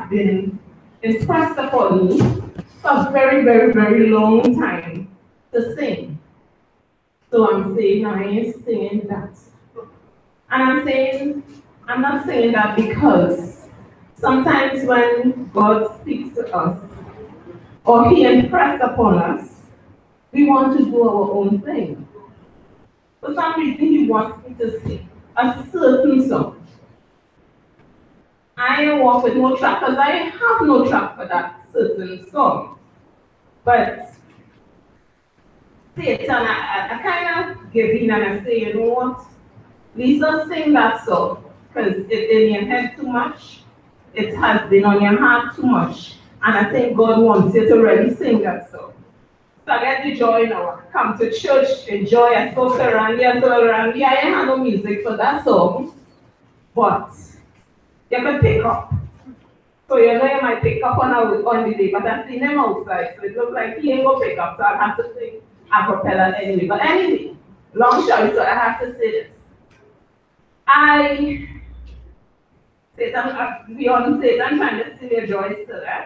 been impressed upon me for a very, very, very long time to sing. So I'm saying I ain't singing that. And I'm not saying that because sometimes when God speaks to us or He impressed upon us, we want to do our own thing. For some reason, He wants me to sing a certain song. I ain't walk with no track because I have no track for that certain song. But Satan, I kind of give in and I say, you know what? Lisa, sing that song because it's in your head too much. It has been on your heart too much. And I think God wants you to really sing that song. So I get the joy now. Come to church, enjoy, I spoke around here, so around here. I ain't have no music for that song. But you can pick up. So you know you might pick up on the day, but I've seen him outside, so it looks like he ain't gonna pick up, so I have to sing a cappella anyway. But anyway, long story, so I have to say this. Beyond Satan trying to steal your joy still, eh?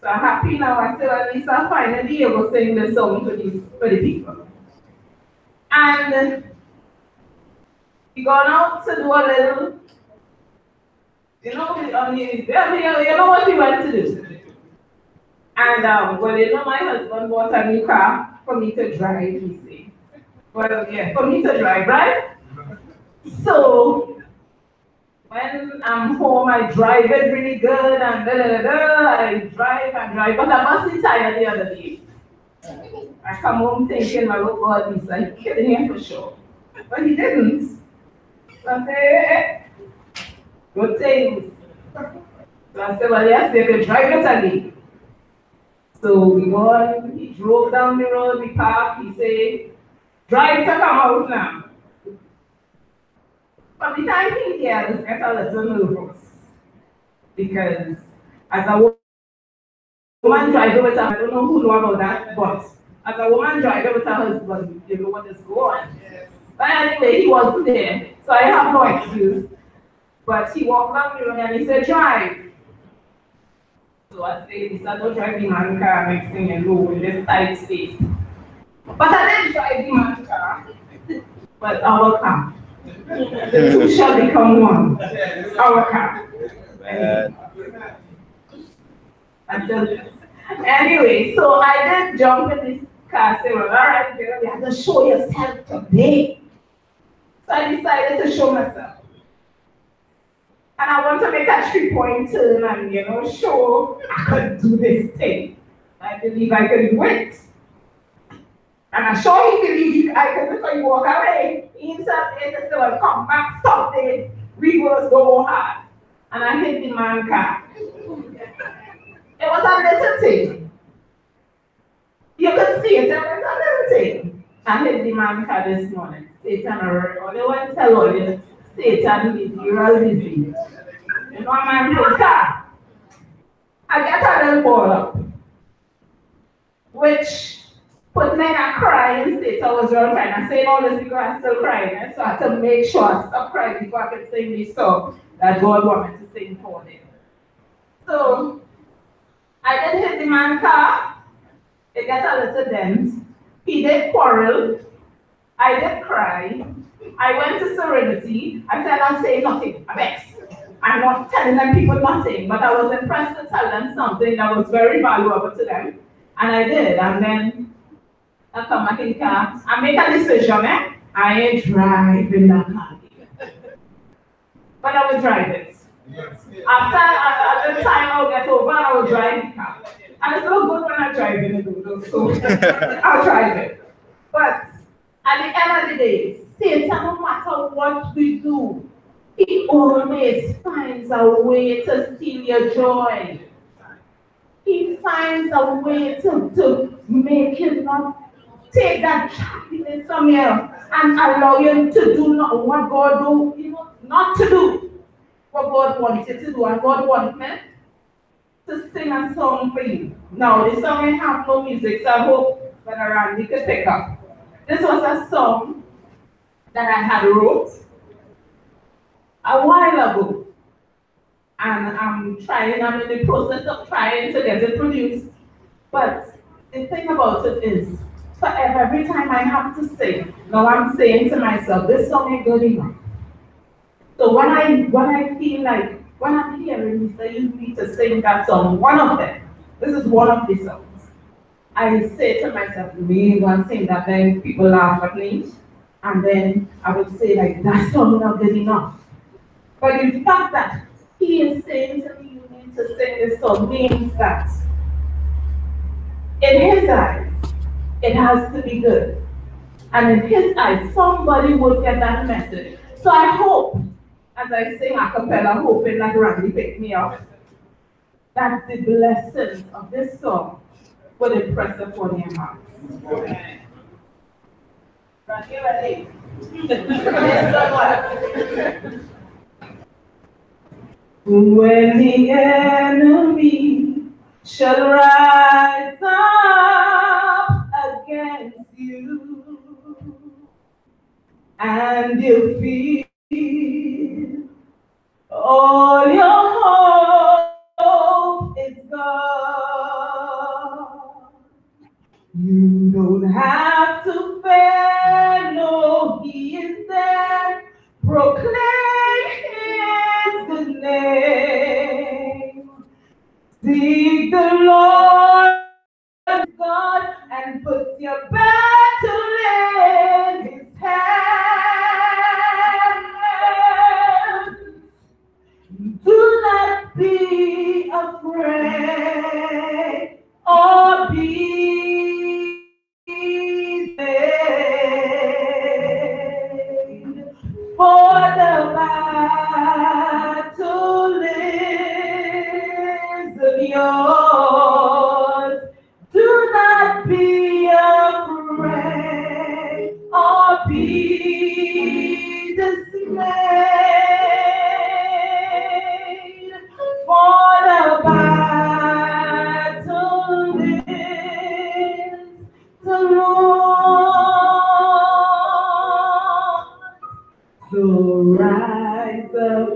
So I'm happy now, I still at least I finally able to sing the song for the people. And we gone out to do a little, you know what we went to do. And well, you know, my husband bought a new car for me to drive, you see. Well, yeah, for me to drive, right? So when I'm home, I drive it really good and I drive, but I wasn't tired the other day. I come home thinking, my little God, he's like killing him for sure. But he didn't. So I say, hey, good things. So I said, well, yes, they could drive it again. So we go on, he drove down the road, we parked, he said, drive to come out now. By the time he here, I just get a little nervous. Because as a woman driving with her, I don't know who know about that, but as a woman driving with her husband, you know what is going on. But anyway, he wasn't there, so I have no excuse. But he walked down the road and he said, drive. So I said, this I don't drive the man car, next thing you know, in this tight space. But I did drive the man car, but our car. The two shall become one. Our car. Anyway, so I did jump in this car, say, well, all right, girl, you have to show yourself today. So I decided to show myself. And I want to make a 3-point turn and, you know, show I could do this thing. I believe I could do it. And I'm sure he believed I could, so he walk away. He himself is still come back, stop there, reverse, go hard. And I hit the man car. It was a little thing. You could see it, it was a little thing. I hit the man car this morning. Satan, or they want to tell all you, Satan is real busy. You know, man, hit car. I get a little ball up, which put me in a crying state. I was real crying. I said all this because I'm still crying. So I had to make sure I stop crying before I could sing this song that God wanted to sing for them. So I did hit the man car. It got a little dent. He did quarrel. I did cry. I went to Serenity. I said, I'll say nothing. I'm vexed. I'm not telling them people nothing, but I was impressed to tell them something that was very valuable to them. And I did. And then I come back in the car. I make a decision, eh? I ain't driving that car. But I will drive it. After at the time I'll get over, I will drive the car. And it's not good when I'm driving it, so I'll drive it. But at the end of the day, Satan, no matter what we do, he always finds a way to steal your joy. He finds a way to make you not take that happiness from you and allow you to do not what God do, you know, not to do what God wants you to do. And God wants me to sing a song for you. Now, the song may have no music, so I hope that around you can pick up. This was a song that I had wrote a while ago. and I'm in the process of trying to get it produced. But the thing about it is, for every time I have to sing, now I'm saying to myself, this song ain't good enough. So when I feel like when I'm hearing you say you need to sing that song, one of them, this is one of the songs. I say to myself, me gonna sing that, then people laugh at me. And then I would say like that song not good enough. But the fact that he is saying to me you need to sing this song means that in his eyes it has to be good. And in his eyes somebody will get that message. So I hope as I sing a cappella, hoping that Randy pick me up, that the blessings of this song will impress upon your hearts. Randy, ready? When the enemy shall rise up against you, and you feel all your hope is gone. You don't have to fear, no, he is there. Proclaim his good name. Seek the Lord God and put your battle in his hands. Do not be afraid or be dismayed, for the battle is yours. Do not be afraid or be dismayed, for the battle is the Lord. So rise up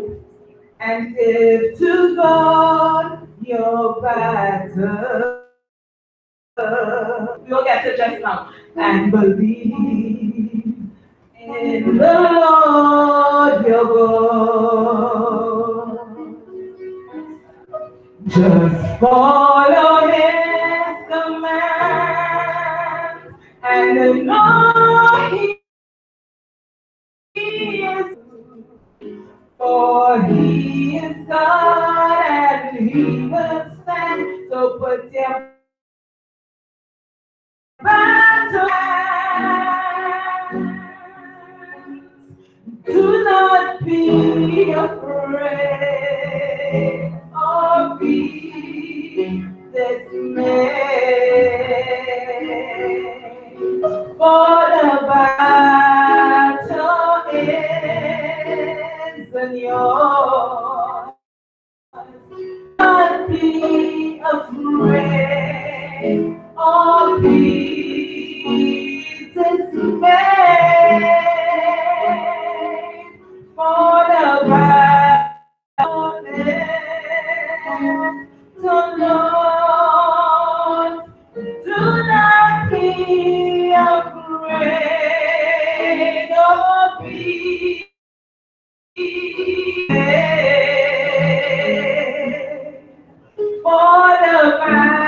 and give to God your battle. You'll get to just now and believe in the Lord your God. Just follow his command and know he is, for he is God and he will stand. So put your battle. Do not be afraid or be dismayed, for the battle is yours. Do not be afraid or be dismayed, for the battle is the Lord. Do not be afraid or be dismayed, for the battle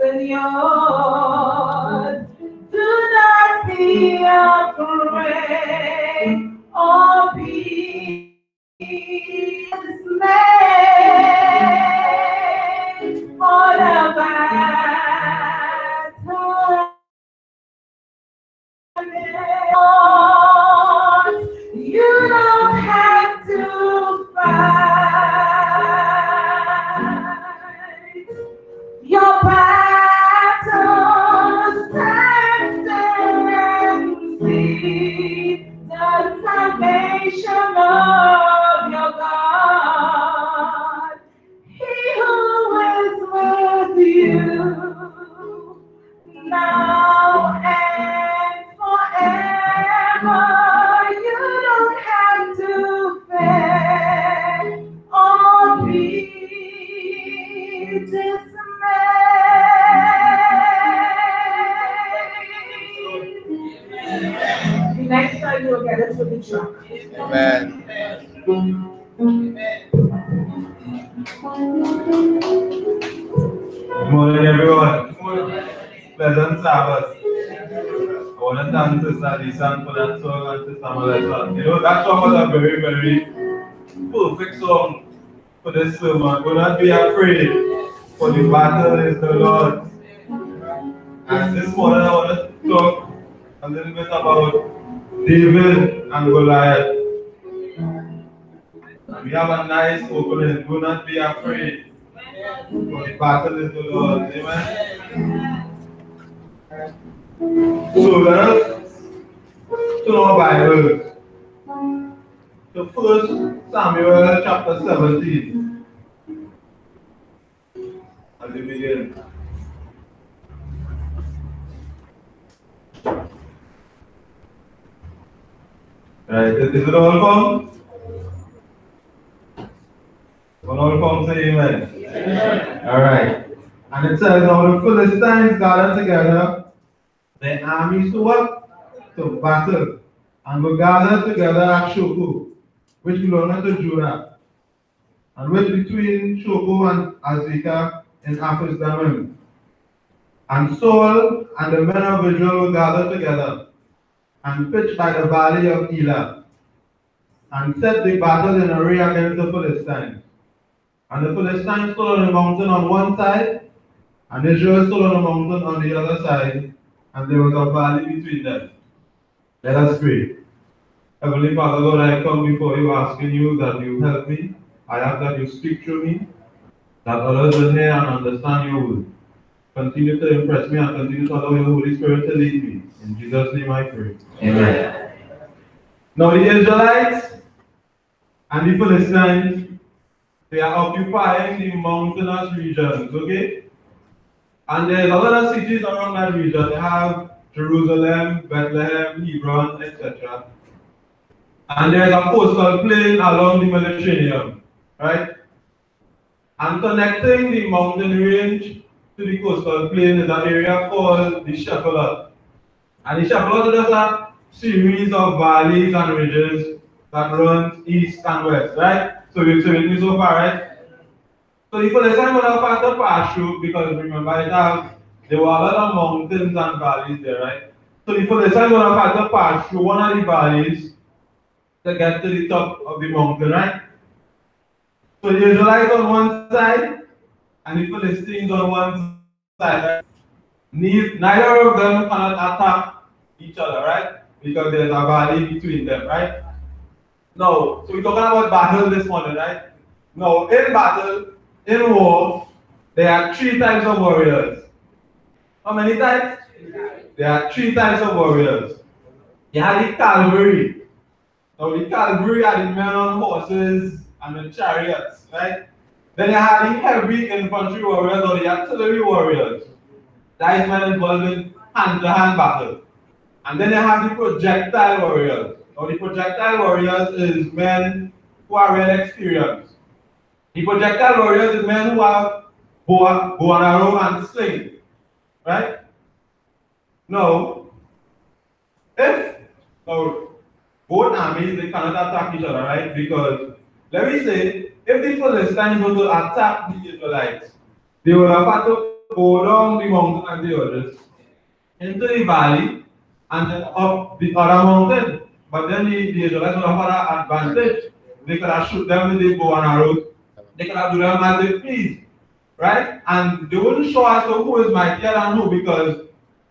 is yours. Do not be afraid or be dismayed, for the battle you don't have to fight. Your battle stands and see the salvation of your God. He who is with you now and forever. You don't have to the track. Amen. Good morning, everyone. Pleasant Sabbath. I want to thank Sister Lisa for that song and Sister Melissa. You know, that song was a very, very perfect song for this sermon. Do not be afraid, for the battle is the Lord's. And this morning I want to talk a little bit about David and Goliath. We have a nice opening. Do not be afraid, for the battle is the Lord's. Amen. So let us turn our Bibles to 1 Samuel chapter 17. As we begin. Right, is it all found? When all found, say amen. Amen. Alright. And it says, now the Philistines gathered together, their armies to what? To battle. And were gathered together at Shoko, which belonged to Judah, and which between Shoko and Azekah in Aphisdammim. And Saul and the men of Israel were gathered together, and pitched by the valley of Elah, and set the battle in array against the Philistines. And the Philistines stood on the mountain on one side, and Israel stood on the mountain on the other side, and there was a valley between them. Let us pray. Heavenly Father, Lord, I come before you asking you that you help me. I ask that you speak through me, that others will hear and understand your word. Continue to impress me and continue to allow your Holy Spirit to lead me. In Jesus' name I pray. Amen. Now the Israelites and the Philistines, they are occupying the mountainous regions, okay? And there's a lot of cities around that region. They have Jerusalem, Bethlehem, Hebron, etc. And there's a coastal plain along the Mediterranean, right? And connecting the mountain range to the coastal plain is an area called the Shephelah. And the Shephelah is just a series of valleys and ridges that runs east and west, right? So we've seen it so far, right? So the Philistines would have had to pass through because remember there were a lot of mountains and valleys there, right? So the Philistines would have had to pass through one of the valleys to get to the top of the mountain, right? So the Israelites on one side and the Philistines on one side, right? Neither of them cannot attack each other, right? Because there's a valley between them, right? Now, so we're talking about battle this morning, right? Now, in battle, in war, there are 3 types of warriors. How many types? There are 3 types of warriors. You have the cavalry. Now the cavalry are the men on horses and the chariots, right? Then you have the heavy infantry warriors or the artillery warriors. That is men involved in hand-to-hand battle. And then you have the projectile warriors. Now the projectile warriors is men who are well experienced. The projectile warriors is men who have bow and arrow and sling, right? Now, both armies, they cannot attack each other, right? Because, let me say, if the Philistines were to attack the Israelites, they would have had to go down the mountain and the others, into the valley, and then up the other mountain. But then the Israelites would have had an advantage. They could have shoot them with the bow and arrows. They could have do them as they please, right? And they wouldn't show us who is mightier than who, because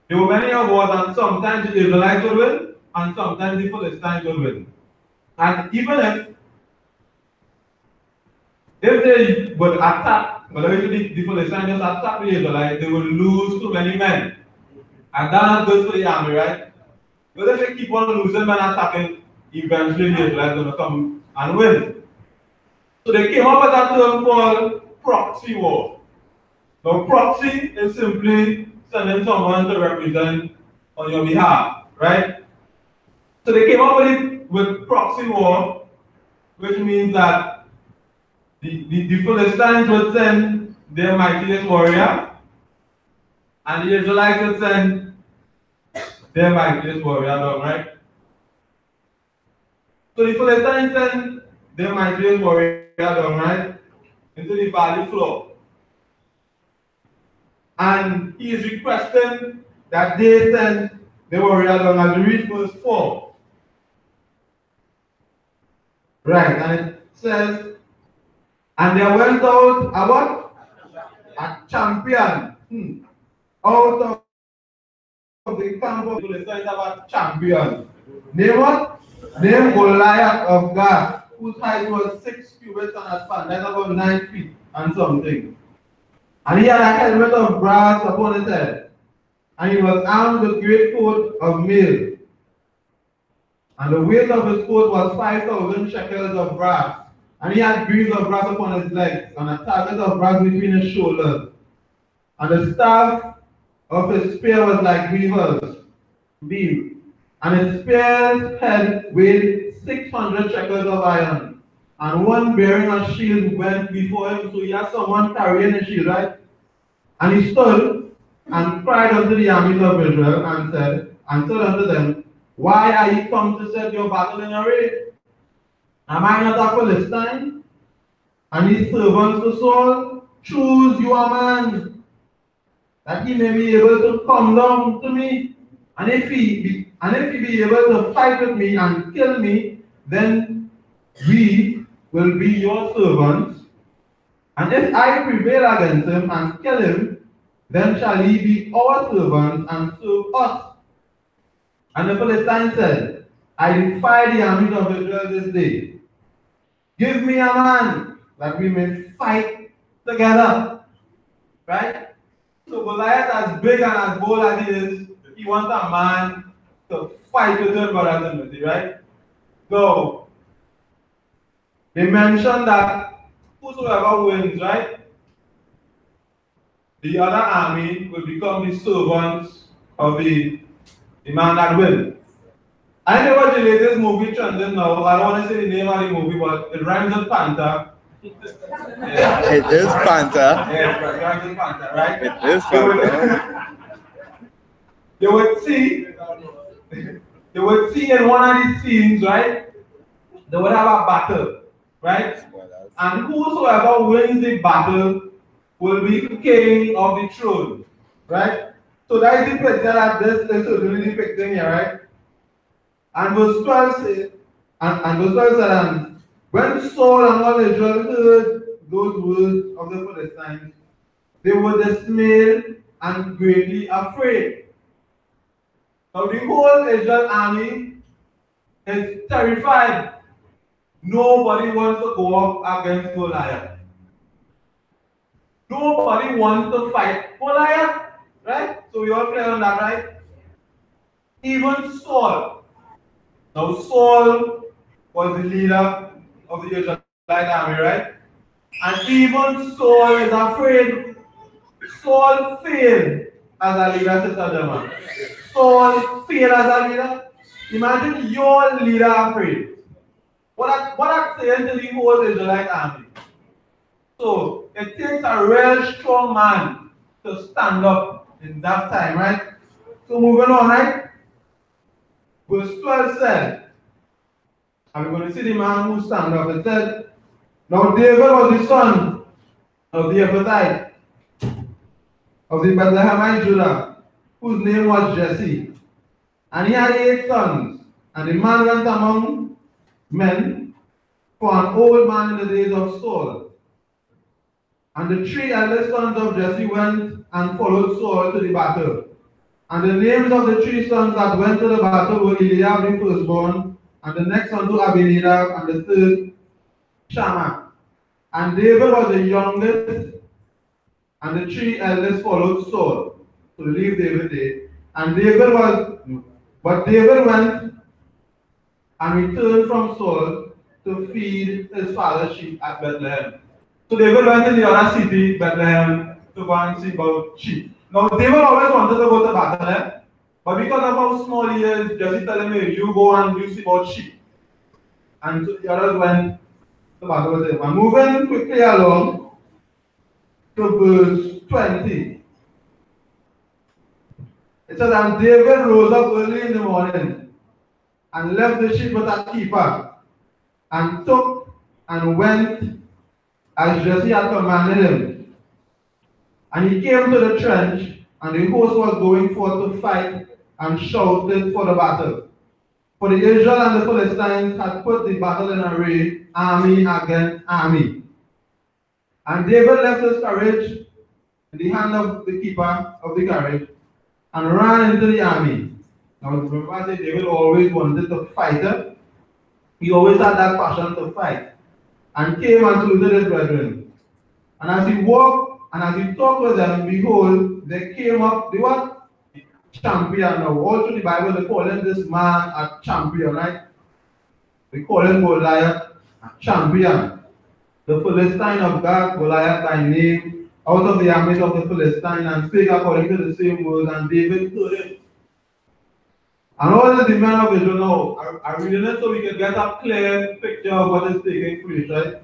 there were many of us, and sometimes the Israelites would win, and sometimes the Philistines would win. And even if they would attack, but if the Philistines just attack the Israelites, they would lose too many men. And that's not good for the army, right? Because if they keep on losing men attacking, eventually the Israelites are going to come and win. So they came up with a term called proxy war. Now proxy is simply sending someone to represent on your behalf, right? So they came up with proxy war, which means that the Philistines would send their mightiest warrior, and the Israelites would send their mightiest warrior down, right? So the Philistines sent their mightiest warrior down, right, into the valley floor. And he is requesting that they send the warrior down as we read verse 4. Right, and it says, and there went out a what? A champion out of the camp of the Philistines, a champion. Name what? Name Goliath of Gath, whose height was 6 cubits and a span, that's about 9 feet and something. And he had a helmet of brass upon his head, and he was armed with a great coat of mail. And the weight of his coat was 5,000 shekels of brass. And he had greaves of brass upon his legs, and a target of brass between his shoulders. And the staff of his spear was like weaver's beam. And his spear's head weighed 600 shekels of iron. And one bearing a shield went before him, so he had someone carrying a shield, right? And he stood and cried unto the armies of Israel, and said unto them, why are ye come to set your battle in array? Am I not a Philistine? And his servants to Saul, choose you a man, that he may be able to come down to me. And if he be able to fight with me and kill me, then we will be your servants. And if I prevail against him and kill him, then shall he be our servants and serve us. And the Philistine said, I defy the armies of Israel this day. Give me a man that we may fight together. Right? So Goliath, as big and as bold as he is, he wants a man to fight with him, Brother Timothy, right? So they mentioned that whosoever wins, right? The other army will become the servants of the man that wins. I know what the latest movie trending now. I don't want to say the name of the movie, but it rhymes with Panther. Yeah. It is Panther. Yeah, it rhymes with Panther, right? It is Panther. You would see in one of these scenes, right? They would have a battle, right? And whosoever wins the battle will be king of the throne, right? So that is the picture that this is really depicting here, right? And verse 12 says, and when Saul and all Israel heard those words of the Philistines, they were dismayed and greatly afraid. Now the whole Israel army is terrified. Nobody wants to go up against Goliath. Nobody wants to fight Goliath, right? So we all clear on that, right? Even Saul. Now Saul was the leader of the Israelite army, right? And even Saul is afraid. Saul failed as a leader, Sister Gemma. Saul failed as a leader. Imagine your leader afraid. What I'm saying to the whole Israelite army. So it takes a real strong man to stand up in that time, right? So moving on, right? Verse 12 said, and we're going to see the man who stand up. It said, now David was the son of the Ephrathite, of the Bethlehemite Judah, whose name was Jesse. And he had 8 sons. And the man went among men for an old man in the days of Saul. And the 3 eldest sons of Jesse went and followed Saul to the battle. And the names of the 3 sons that went to the battle were Eliab the firstborn, and the next unto Abinadab, and the third Shammah. And David was the youngest, and the 3 eldest followed Saul to leave David there. And but David went and returned from Saul to feed his father's sheep at Bethlehem. So David went in the other city, Bethlehem, to go and see about sheep. Now David always wanted to go to battle, but because of how small he is, Jesse told him, hey, you go and you see about sheep. And so the others went to battle with him. And moving quickly along to verse 20. It says, and David rose up early in the morning and left the sheep with a keeper and took and went as Jesse had commanded him. And he came to the trench, and the host was going forth to fight and shouted for the battle. For the Israel and the Philistines had put the battle in array, army against army. And David left his courage in the hand of the keeper of the carriage and ran into the army. Now remember I said David always wanted to fight. He always had that passion to fight. And came and saluted his brethren. And as he walked and as he talked with them, behold, there came up the what? Champion. Now all through the Bible they call him this man a champion, right? They call him Goliath a champion. The Philistine of God, Goliath by name, out of the armies of the Philistine, and spake according to the same words, and David heard it. And all the men of Israel now are reading it so we can get a clear picture of what is taking place, right?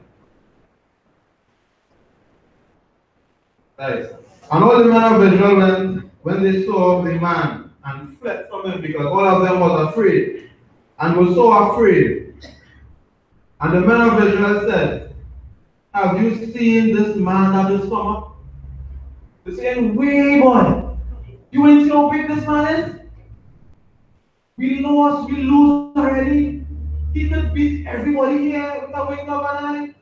Right. And all the men of Israel went when they saw the man and fled from him, because all of them was afraid and were so afraid. And the men of Israel said, have you seen this man that is come up? They're saying, wait, boy, you ain't see how big this man is? We lost, we lose already. He could beat everybody here with a wink of an eye.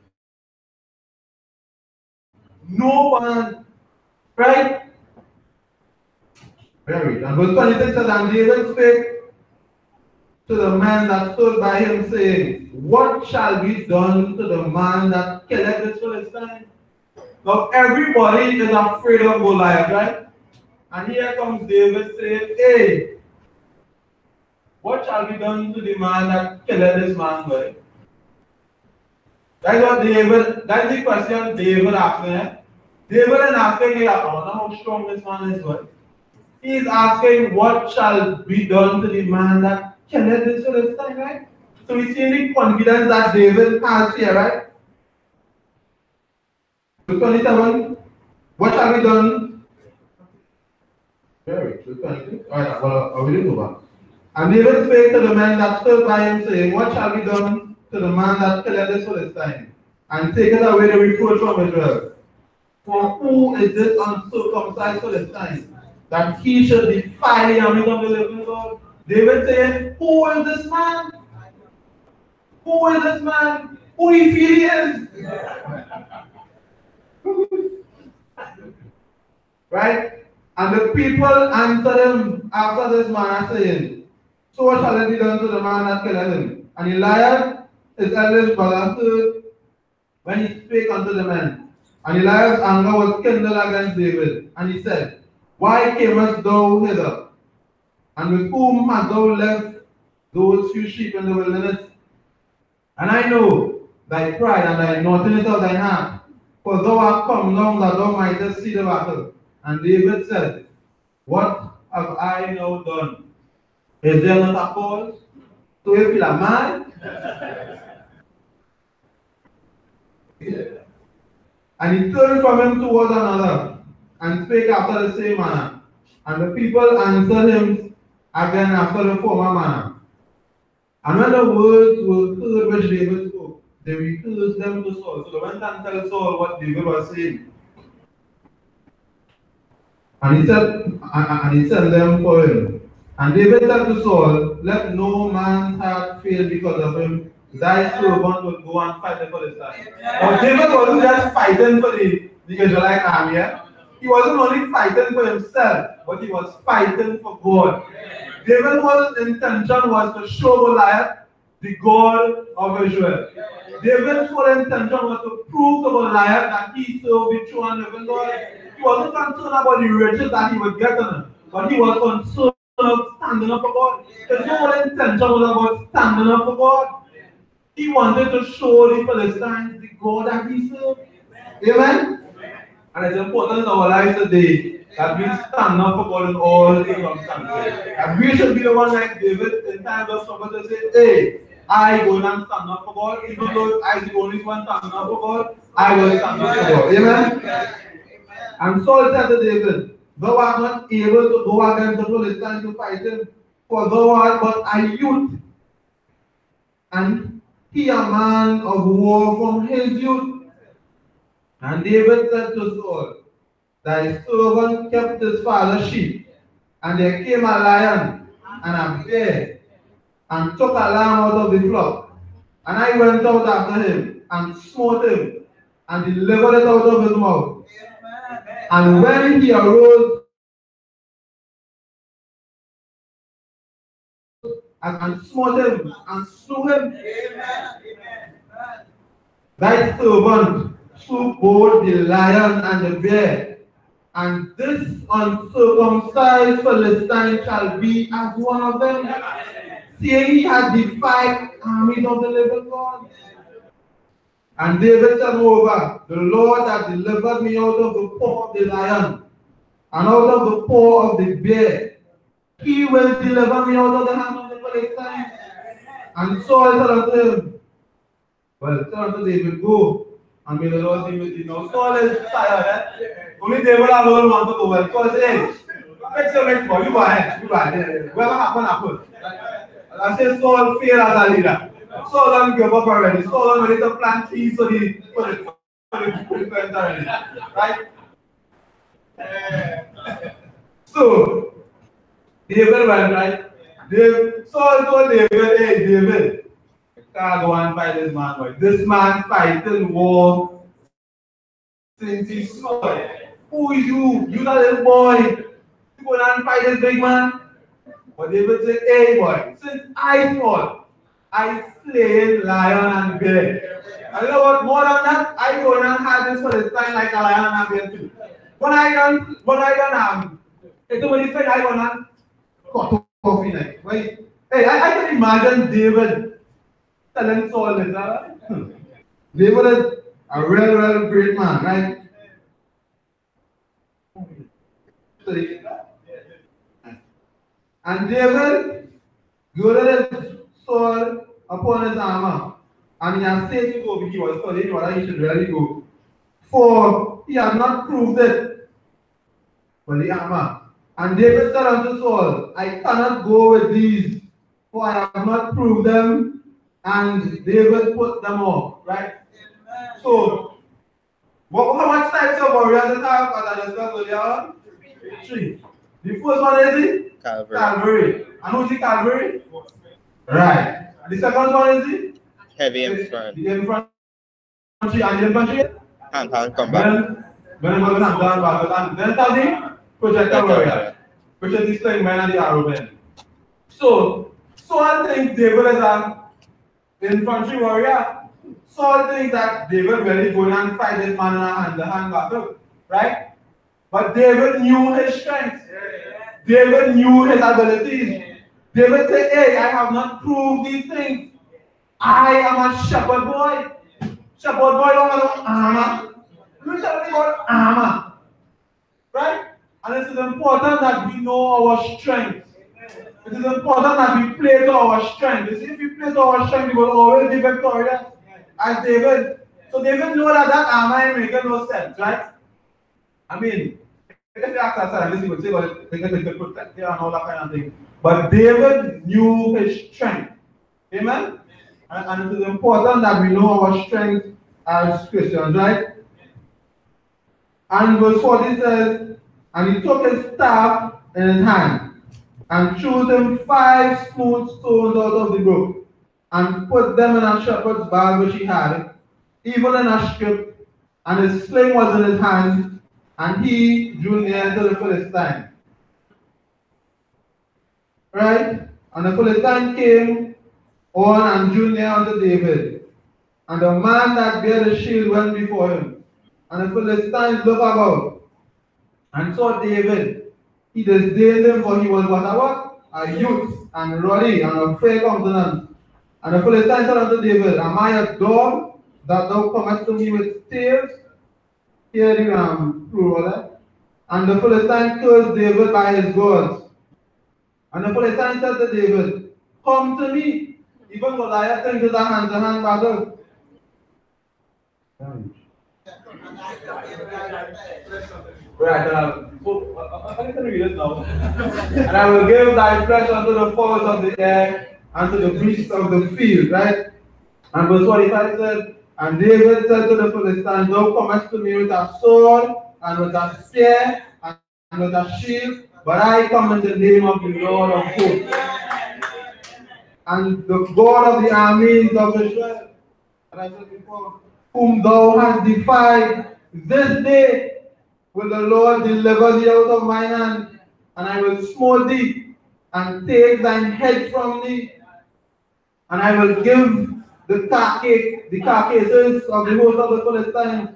No man, right? Very. And verse 26 says, and David spake to the man that stood by him, saying, what shall be done to the man that killeth this Philistine? Now everybody is afraid of Goliath, right? And here comes David saying, hey, what shall be done to the man that killeth this man? Right? That's what David, that's the question David asking. Eh? David is asking, hey, I wonder how strong this man is. Right? He is asking, what shall be done to the man that killeth this Philistine, right? So we see the confidence that David has here, right? Verse 27, what shall be done? Very, verse 22. Alright, well, we didn't go back. And David spake to the men that stood by him, saying, what shall be done to the man that killeth this Philistine, and taketh away the reproach from Israel? For who is this uncircumcised Philistine, that he should defy the armies of the living God? David saying, who is this man? Who is this man? Who he feel he is? Right? And the people answered him after this manner, saying, so what shall it be done to the man that killed him? And Eliab, his eldest brother, heard when he spake unto the men. And Eliab's anger was kindled against David. And he said, why camest thou hither? And with whom hast thou left those few sheep in the wilderness? And I know thy pride and thy naughtiness of thine heart, for thou art come down that thou mightest see the battle. And David said, what have I now done? Is there not a cause? So you feel a man? And he turned from him towards another, and spake after the same manner. And the people answered him again after the former manner. And when the words were heard which David spoke, they rehearsed them to Saul. So they went and told Saul what David was saying. And he said, and he sent them for him. And David said to Saul, let no man's heart fail because of him. Thy servant will go and fight the Philistines. Now David wasn't just fighting for the Israelite army. He wasn't only fighting for himself, but he was fighting for God. David's whole intention was to show Goliath the God of Israel. David's whole intention was to prove to Goliath that he served the true and living God. He wasn't concerned about the riches that he would get on him, but he was concerned about standing up for God. His whole intention was about standing up for God. He wanted to show the Philistines the God that he served. Amen? And it's important in our lives today that we stand up for God in all circumstances. And we should be the one like David in times of trouble to say, hey, I go and stand up for God. Even though I the only one standing up for God, I will stand up for God. Amen? And Saul said to David, thou art not able to go against the Philistines to fight him, for thou art but a youth. And he a man of war from his youth. And David said to Saul, thy servant kept his father's sheep, and there came a lion and a bear, and took a lamb out of the flock. And I went out after him, and smote him, and delivered it out of his mouth. And when he arose and smote him, and slew him, thy servant slew both the lion and the bear, and this uncircumcised Philistine shall be as one of them, seeing he had defied armies of the living God. And David said, moreover, the Lord that delivered me out of the paw of the lion, and out of the paw of the bear, he will deliver me out of the hand of the Philistines. And Saul said unto him, well, said unto David, go, and may the Lord be with you. Now Saul is tired, Only David alone want to go. Well, Saul said, hey, fix your next ball, you go ahead, Whatever happen. I say Saul failed as a leader. Saul don't give up already. Saul ready to plant trees for the already. Right? So David went, right? Saul told David, hey David, you can't go and fight this man, boy. This man fighting war since he's small. Who is you? You not this boy. You go and fight this big man. But David said, hey boy, since I small, I slay lion and bear. And you know what? More than that, I go and have this for this time like a lion and bear too. When I done it's when you say I gonna cut off in it. Right? Hey, I can imagine David telling Saul this. David is a real great man, right? And David girded Saul upon his armor, and he had said to go, he was studying whether he should really go. For he had not proved it for the armor. And David said unto Saul, I cannot go with these, for I have not proved them. And David put them off, right? So, how much types of warriors do you have as I discussed earlier? 3. The first one is it? Cavalry. And who's the cavalry? Right. The second one is it? Heavy infantry. The infantry. And the infantry? Hand combat. Then the projectile warrior, which is the sling man and the arrow man. So I think David is an infantry warrior. Saul thinks that David really going and fight this man in a hand-to-hand battle, right? But David knew his strengths. David knew his abilities. David said, hey, I have not proved these things. I am a shepherd boy. Shepherd boy don't have armor. You tell me about armor. Right? And it is important that we know our strength. It is important that we play to our strength. You see, if we play to our strength, we will always be victorious. As David. So David know that armor ain't making no sense, right? I mean, if you ask outside, this would say, well, they can protect you and all that kind of thing. But David knew his strength. Amen? And it is important that we know our strength as Christians, right? And verse 40 says, and he took his staff in his hand, and chose him 5 smooth stones out of the brook, and put them in a shepherd's bag which he had, even in a strip, and his sling was in his hand, and he drew near to the Philistine. Right? And the Philistine came on and drew near unto David. And the man that bare the shield went before him. And the Philistines looked about and saw David. He disdained him, for he was but a what? A youth, and ruddy, and of fair countenance. And the Philistines said unto David, am I a dog that thou comest to me with tails? Here the plural. And the Philistine cursed David by his gods. And the Philistine said to David, come to me. Even Goliath thinks it's a hand-to-hand battle. Right, I can read it now. And I will give thy flesh unto the fowls of the air, and to the beasts of the field, right? And verse 45 said, and David said to the Philistines, thou comest to me with a sword, and with a spear, and with a shield, but I come in the name of the Lord of hosts, and the God of the armies of Israel, and I said before, whom thou hast defied, this day will the Lord deliver thee out of mine hand, and I will smote thee, and take thine head from thee, and I will give the carcasses of the host of the Philistines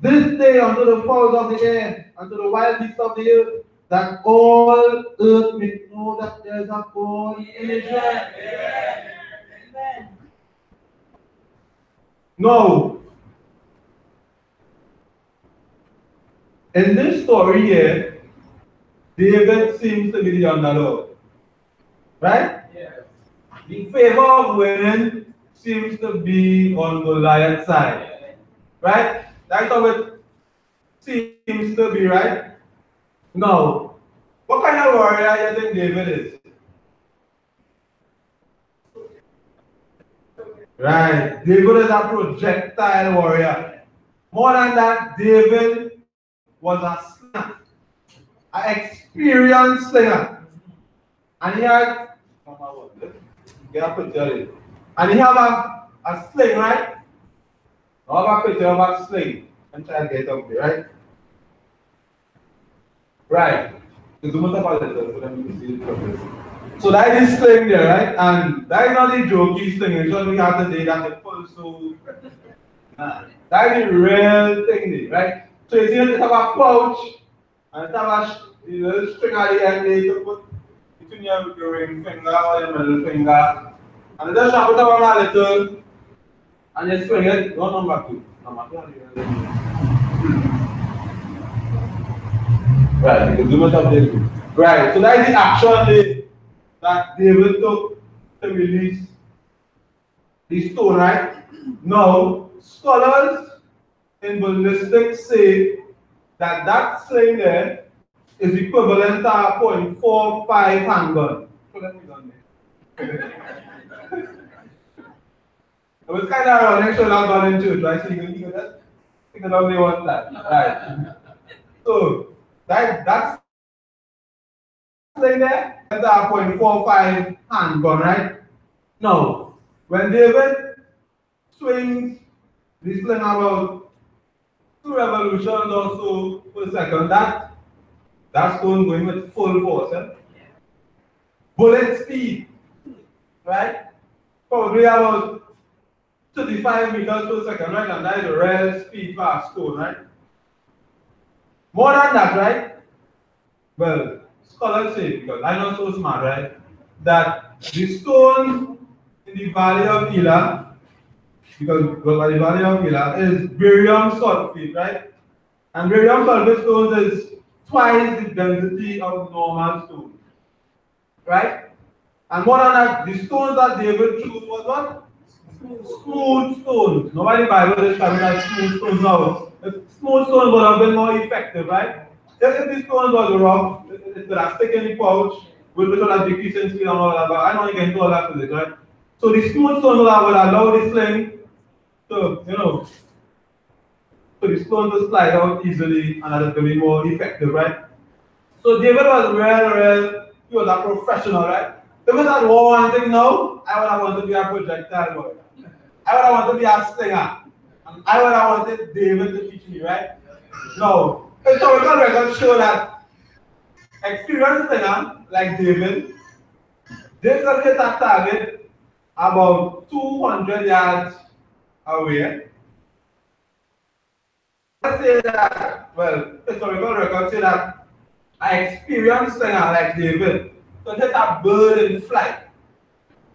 this day unto the fowls of the air, unto the wild beasts of the earth, that all earth may know that there is a God in Israel. Amen. Now, in this story here, David seems to be the underdog. Right? Yes. The favor of winning seems to be on Goliath's side. Right? That's how it seems to be, right? Now, what kind of warrior you think David is? Right. David is a projectile warrior. More than that, David was a slinger, an experienced slinger. And he had, and he had a sling, right? I have a picture of a sling. I'm trying to get up there, right? Right. So that is sling there, right? And that is not the jokey sling. It's what we have today that they pull so. That is the real thing there, right? So you see, it have a pouch and it have a little string at the end there to put between your ring finger or your middle finger. And you just put up a little and you swing it. No, number two. Number two. Right, you can zoom it up there. Right, so that is the action that David took to release the stone, right? Now, scholars in ballistics say that that sling there is equivalent to a .45 handgun. So let me done there. It was kind of ironic, so not gone into it, right? So you can just think about me one time, right? So that's sling there, that's a .45 handgun, right? Now, when David swings this sling about 2 revolutions or so per second, that stone going with full force. Eh? Bullet speed, right? Probably about 35 meters per second, right? And that is a real speed for a stone, right? More than that, right? Well, scholars say, because I'm not so smart, right? That the stone in the valley of Elah, because the valley of Elah is barium sulfate, right? And barium sulfate stones is twice the density of normal stones, right? And more than that, the stones that David chose was what? Smooth stones. Nobody Bible describes it as smooth stones now. Smooth stones would have been more effective, right? If the stones was rough, it would have stick in the pouch, with would have decreased in speed and all that, but I don't get into all that physics, right? So the smooth stone would allow the sling to, so the stone to slide out easily and that is going to be more effective, right? So David was he was a professional, right? If it had one thing now, I would have wanted to be a projectile boy. I would have wanted to be a slinger. And I would have wanted David to teach me, right? Now, historical records show that experienced slinger like David, they could hit a target about 200 yards away. Let's say that, well, historical records say that an experienced slinger like David could hit a bird in flight.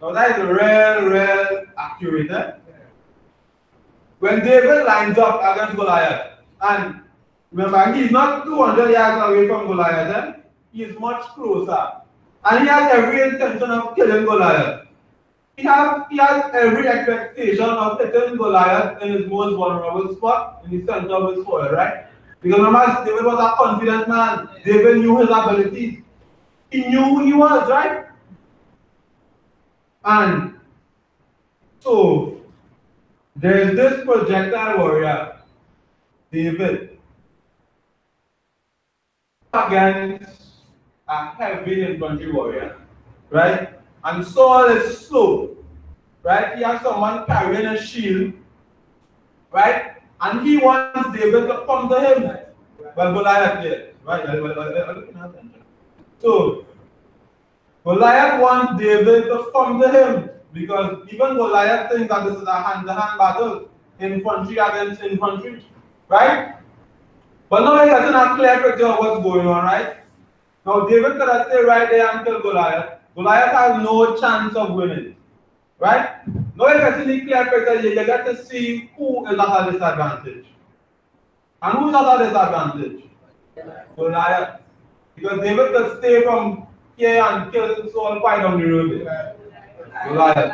Now that is real accurate. Eh? When David lines up against Goliath, and remember, he's not 200 yards away from Goliath, eh? He is much closer. And he has every intention of killing Goliath. He has every expectation of hitting Goliath in his most vulnerable spot, in the center of his forehead, right? Because remember, David was a confident man. David knew his abilities. He knew who he was, right? And so, there's this projectile warrior, David, against a heavy infantry warrior, right? And Saul is slow, right? He has someone carrying a shield, right? And he wants David to come to him. But Goliath did, right? So Goliath wants David to come to him because even Goliath thinks that this is a hand-to-hand battle, infantry against infantry, right? But now he's getting a clear picture of what's going on, right? Now David could have stayed right there and killed Goliath. Goliath has no chance of winning, right? Now he's getting a clear picture, you get to see who is at a disadvantage. And who's at a disadvantage? Goliath. Because David could stay from here and kill Saul quite on the road there. Goliath.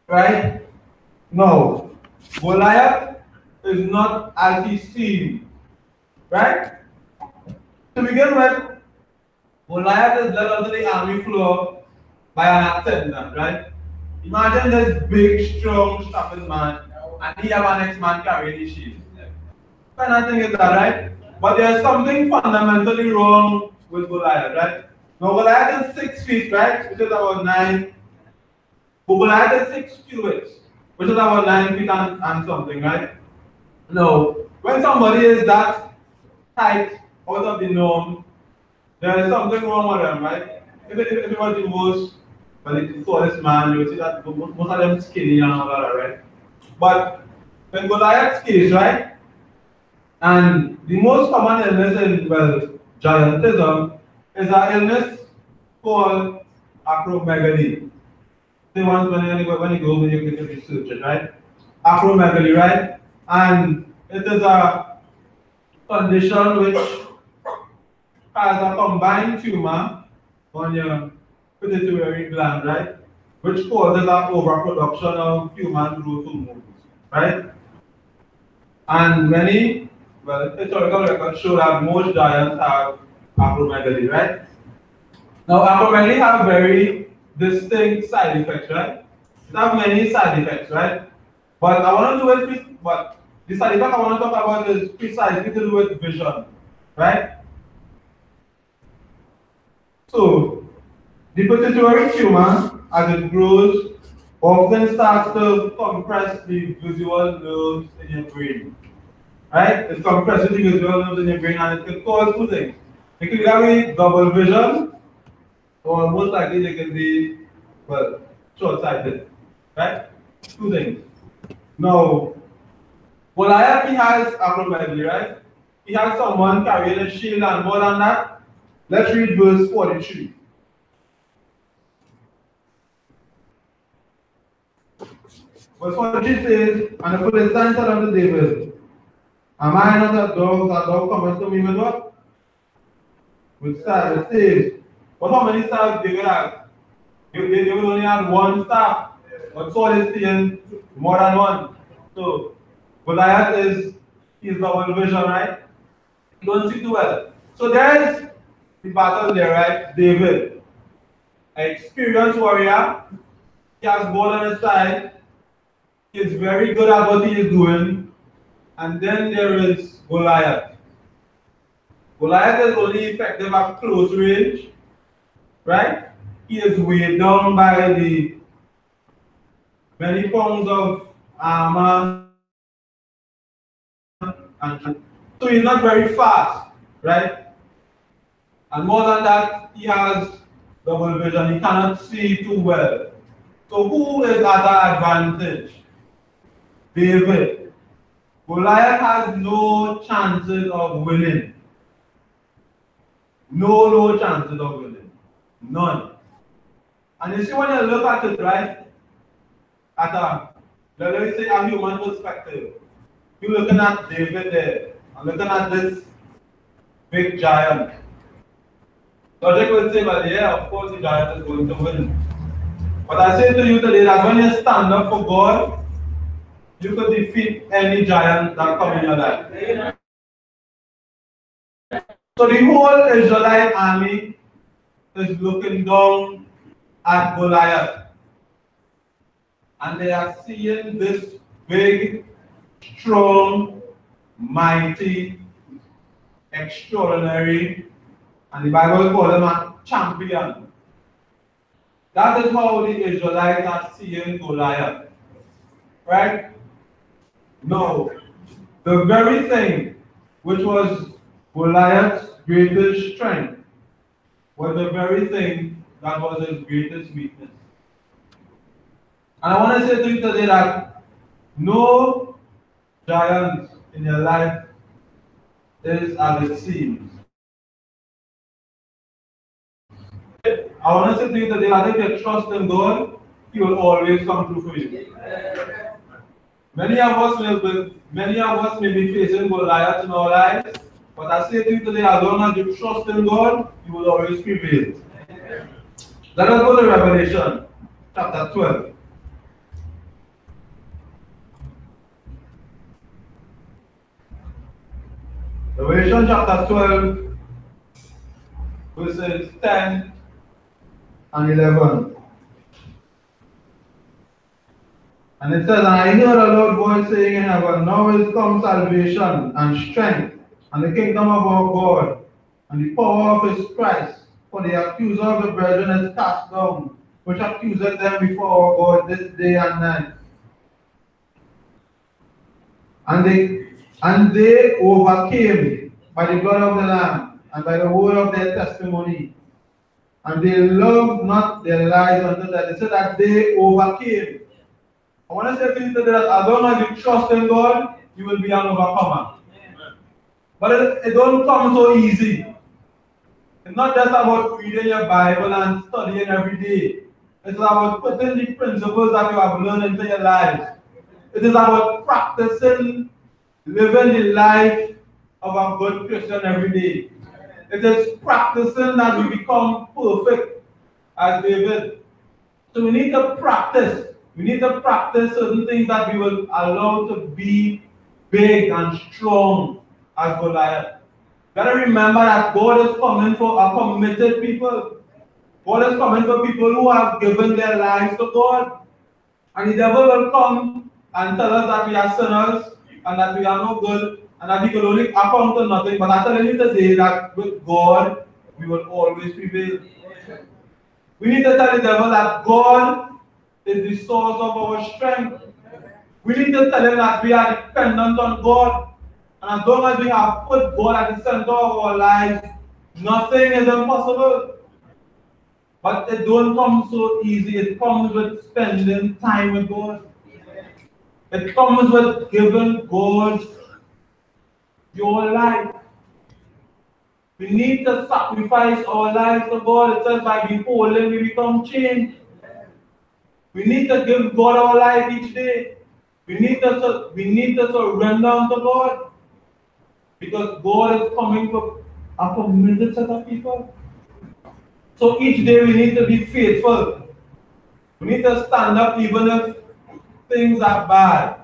Right? No. Goliath is not as he seems. Right? To begin with, Goliath is led onto the army floor by an attendant, right? Imagine this big, strong, strapping man, and he have an ex-man carrying his shield. What kind of thing is that, right? But there's something fundamentally wrong with Goliath, right? Now Goliath is 6 feet, right? Which is about 9. But Goliath is 6 cubits, which is about 9 feet and something, right? Now, when somebody is that height out of the norm, there is something wrong with them, right? If it was the most, well, the tallest man, you would see that most of them skinny and all that, right? But when Goliath's case, right? And the most common illness in, well, giantism is an illness called acromegaly. They want when you go, you can research it, right? Acromegaly, right? And it is a condition which has a combined tumor on your pituitary gland, right? Which causes an overproduction of human growth hormones, right? And many, well, historical records show that most giants have acromegaly, right? Now, acromegaly have very distinct side effects, right? It have many side effects, right? But I want to do it, but the side effect I want to talk about is precisely to do with vision, right? So, the pituitary tumor, as it grows, often starts to compress the visual nerves in your brain. Right? It compresses the visual nerves in your brain and it can cause two things. It can either be double vision, or most likely they can be, well, short-sighted. Right? Two things. Now, Goliath, he has acromegaly, right? He has someone carrying a shield, and more than that, let's read verse 43. Verse 43 says, and the Philistines said unto David, am I not a dog that thou comest to me with what? With staff. It says, but how many staffs David has? David only had one staff, but Saul is seeing more than one. So, Goliath he's double vision, right? He don't see too well. So there's the battle there, right? David, an experienced warrior, he has gold on his side, he is very good at what he is doing, and then there is Goliath. Goliath is only effective at close range, right? He is weighed down by the many pounds of armor, and so he's not very fast, right? And more than that, he has double vision. He cannot see too well. So who is at an advantage? David. Goliath has no chances of winning. No chances of winning. None. And you see when you look at it, right? Let me say a human perspective. You're looking at David there. I'm looking at this big giant. Logic would say, well, yeah, of course the giant is going to win. But I say to you today that when you stand up for God, you could defeat any giant that comes in your life. So the whole Israelite army is looking down at Goliath. and they are seeing this big, strong, mighty, extraordinary, and the Bible calls him a champion. That is how the Israelites are seeing Goliath. Right? No. The very thing which was Goliath's greatest strength was the very thing that was his greatest weakness. And I want to say to you today that no giant in your life is as it seems. I want to say to you today that if you trust in God, He will always come through for you. Many of us may be facing Goliath in our lives, but I say to you today, as long as you trust in God, you will always prevail. Let us go to Revelation chapter 12. Revelation chapter 12, verses 10 and 11. And it says, and I heard a loud voice saying in heaven, now is come salvation and strength, and the kingdom of our God, and the power of his Christ. For the accuser of the brethren is cast down, which accuseth them before our God this day and night. And they overcame by the blood of the Lamb, and by the word of their testimony. And they loved not their lives unto death. It said that they overcame. I want to say to you today that as long as you trust in God, you will be an overcomer. But it don't come so easy. It's not just about reading your Bible and studying every day. It's about putting the principles that you have learned into your lives. It is about practicing living the life of a good Christian every day. It is practicing that we become perfect as David. So we need to practice. We need to practice certain things that we will allow to be big and strong as Goliath. Gotta remember that God is coming for a committed people. God is coming for people who have given their lives to God. And the devil will come and tell us that we are sinners and that we are no good and that we can only account to nothing. But I'm telling you today that with God, we will always prevail. We need to tell the devil that God is the source of our strength. We need to tell him that we are dependent on God. And as long as we have put God at the center of our lives, nothing is impossible. But it don't come so easy. It comes with spending time with God. It comes with giving God your life. We need to sacrifice our lives to God. It says by being holy, we become changed. We need to give God our life each day. We need to surrender unto God. Because God is coming for a committed set of people. So each day we need to be faithful. We need to stand up even if things are bad.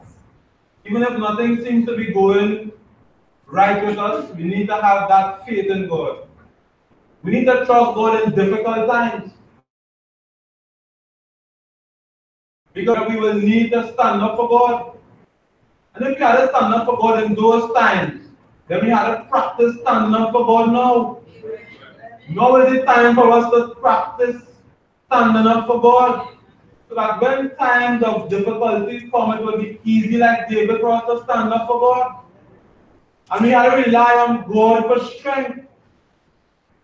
Even if nothing seems to be going right with us, we need to have that faith in God. We need to trust God in difficult times. Because we will need to stand up for God. And if we had to stand up for God in those times, then we had to practice standing up for God now. Now is the time for us to practice standing up for God. So that when times of difficulty come, it will be easy like David for us to stand up for God. And we have to rely on God for strength.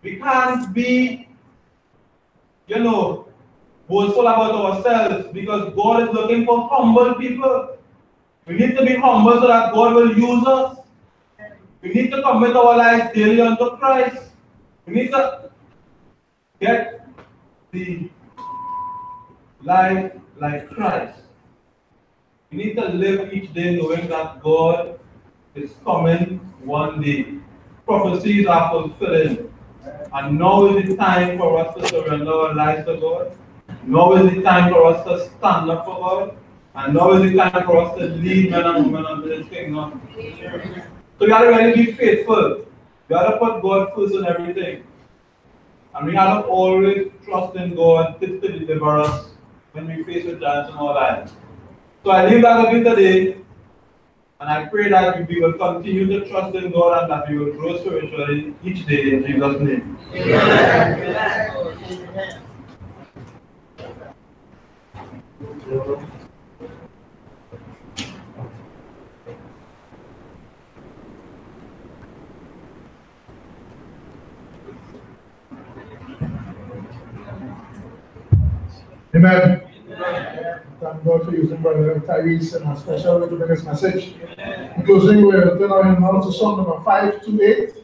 We can't be, boastful about ourselves because God is looking for humble people. We need to be humble so that God will use us. We need to commit our lives daily unto Christ. We need to get the life like Christ. We need to live each day knowing that God is coming one day. Prophecies are fulfilling. And now is the time for us to surrender our lives to God. Now is the time for us to stand up for God. And now is the time for us to lead men and women unto His kingdom. So we have to really be faithful. We have to put God first in everything. And we have to always trust in God to deliver us when we face with giants in our lives. So I leave that with you today, and I pray that we will continue to trust in God and that we will grow spiritually each day in Jesus' name. Amen. Amen. Thank God for using Brother Tyrese and a special way to bring this message. In closing, we'll turn our hymn now to song number 528.